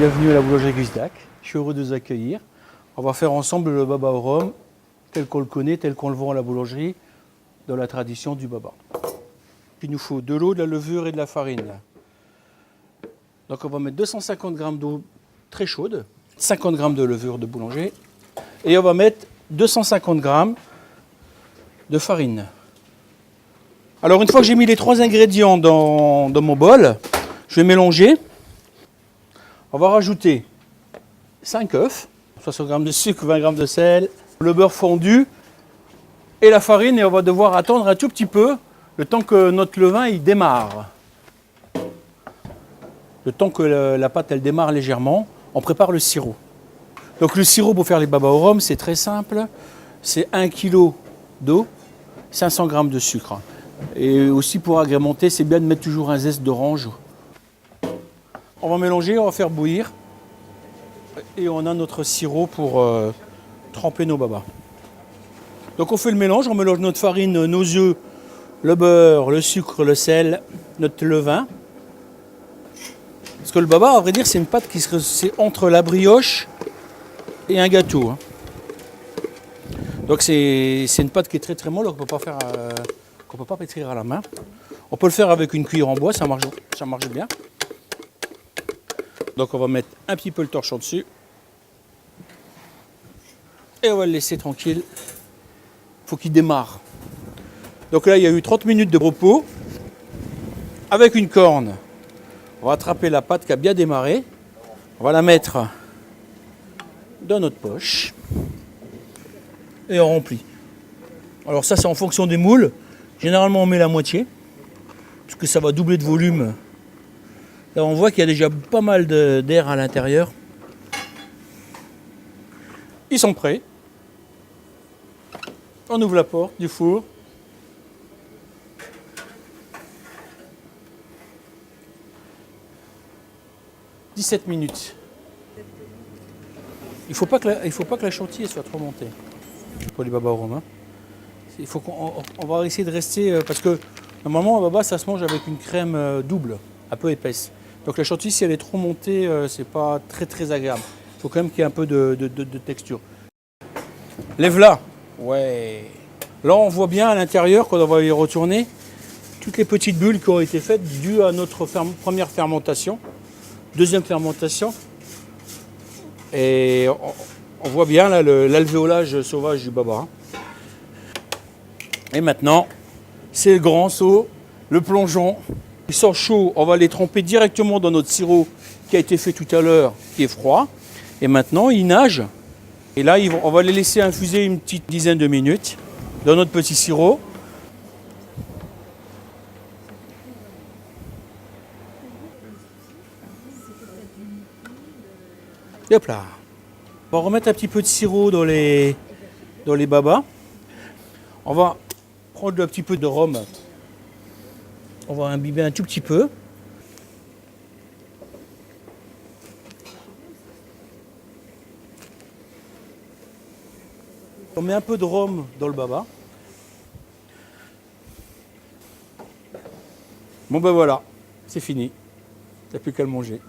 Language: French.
Bienvenue à la boulangerie Gusdac. Je suis heureux de vous accueillir. On va faire ensemble le baba au rhum, tel qu'on le connaît, tel qu'on le vend à la boulangerie, dans la tradition du baba. Il nous faut de l'eau, de la levure et de la farine. Donc on va mettre 250 g d'eau très chaude, 50 g de levure de boulanger, et on va mettre 250 g de farine. Alors une fois que j'ai mis les trois ingrédients dans mon bol, je vais mélanger. On va rajouter 5 œufs, 60 g de sucre, 20 g de sel, le beurre fondu et la farine, et on va devoir attendre un tout petit peu le temps que notre levain il démarre. Le temps que la pâte elle démarre légèrement, on prépare le sirop. Donc le sirop pour faire les baba au rhum, c'est très simple. C'est 1 kg d'eau, 500 g de sucre. Et aussi pour agrémenter, c'est bien de mettre toujours un zeste d'orange. On va mélanger, on va faire bouillir. Et on a notre sirop pour tremper nos babas. Donc on fait le mélange, on mélange notre farine, nos œufs, le beurre, le sucre, le sel, notre levain. Parce que le baba, à vrai dire, c'est une pâte qui c'est entre la brioche et un gâteau. Donc c'est une pâte qui est très très molle, qu'on ne peut pas pétrir à la main. On peut le faire avec une cuillère en bois, ça marche bien. Donc on va mettre un petit peu le torchon dessus. Et on va le laisser tranquille. Il faut qu'il démarre. Donc là, il y a eu 30 minutes de repos. Avec une corne, on va attraper la pâte qui a bien démarré. On va la mettre dans notre poche. Et on remplit. Alors ça, c'est en fonction des moules. Généralement, on met la moitié. Parce que ça va doubler de volume. Là, on voit qu'il y a déjà pas mal d'air à l'intérieur. Ils sont prêts. On ouvre la porte du four. « 17 minutes. Il ne faut pas que la chantilly soit trop montée pour les baba au rhum. Il faut qu'on va essayer de rester... parce que normalement, un baba, ça se mange avec une crème double, un peu épaisse. Donc la chantilly, si elle est trop montée, c'est pas très très agréable. Il faut quand même qu'il y ait un peu de texture. Lève-la. Ouais. Là, on voit bien à l'intérieur, quand on va y retourner, toutes les petites bulles qui ont été faites dues à notre première fermentation. Deuxième fermentation. Et on voit bien là l'alvéolage sauvage du baba. Et maintenant, c'est le grand seau, le plongeon. Ils sont chauds, on va les tremper directement dans notre sirop qui a été fait tout à l'heure, qui est froid. Et maintenant, ils nagent. Et là, on va les laisser infuser une petite dizaine de minutes dans notre petit sirop. Et hop là. On va remettre un petit peu de sirop dans les babas. On va prendre un petit peu de rhum. On va imbiber un tout petit peu. On met un peu de rhum dans le baba. Bon ben voilà, c'est fini. Il n'y a plus qu'à le manger.